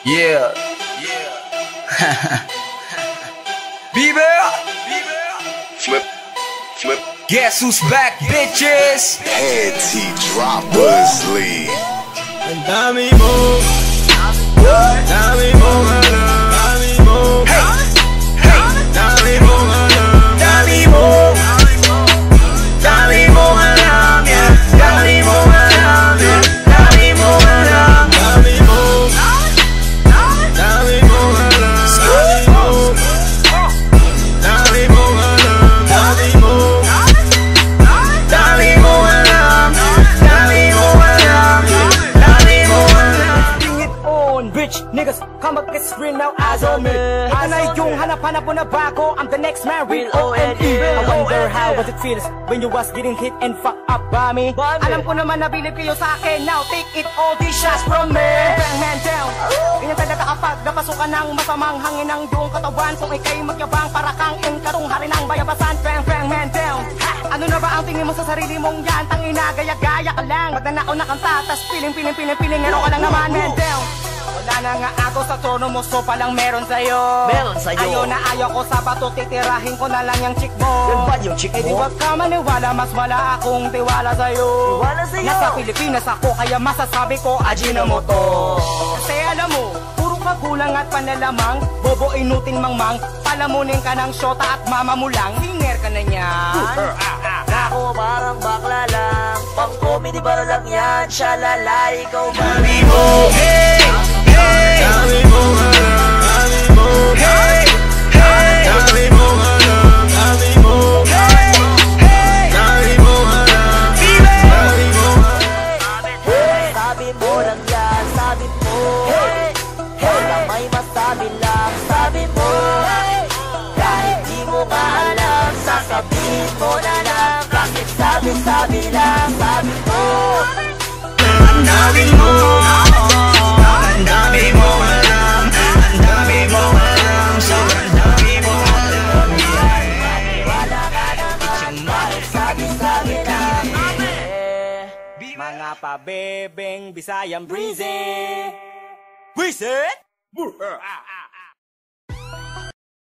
Yeah. Bieber. Flip. Guess who's back, bitches? Head T Droppers League. Ang dami mo, dami mo alam, dami mo, dami mo alam, dami mo, dami mo alam, yeah, dami mo alam, yeah, dami mo alam, dami mo, dami mo alam, dami mo, dami mo alam, dami mo, dami mo alam, dami mo alam, dami mo alam. Bring it on, bitch, niggas, come up, get screen now, eyes on me. Ito na yung hanap-hanap mo na bago, I'm the next man, real O-N-E. I wonder how was it feels when you was getting hit and fucked up by me. Alam ko naman na bilib kayo sa akin, now take it all these shots from me. Bang man down, ganyan talaga kapag napasukan ng masamang hangin ng iyong katawan. Kung ikay magyabang para kang inkatong hari ng bayabasan. Bang man down, ano na ba ang tingin mo sa sarili mong yan? Tangina, gaya-gaya ka lang, magnanakaw na kanta, tas piling, ano ka lang naman, man down. Wala na nga ako sa tono mo, so palang meron sa'yo. Ayaw na ayaw ko sa bato, titirahin ko na lang yung chick mo. Eh di wag ka maniwala, mas wala akong tiwala sa'yo. Nasa Pilipinas ako, kaya masasabi ko Ajinomoto. Kasi alam mo, puro kagulang at panalamang, bobo inuting mangmang, palamunin ka ng syota at mama mo lang, singer ka na niyan. Ako parang bakla lang, pang comedy ba lang yan, shalala, ikaw ba? Dami mo, dami mo alam, dami mo, dami mo alam, dami mo, dami mo alam, dami mo alam. Sabi mo lang yan, sabi mo, wala may masabi lang, sabi mo, kahit di mo nga alam, sasabihin mo na lang, bakit sabi lang, sabi mo. Ang dami mo, ang dami mo alam, ang dami mo alam, sobrang dami mo alam. Wala ka naman, bakit sabi lang. Mga pabebeng Bisayang breezy. Breezy?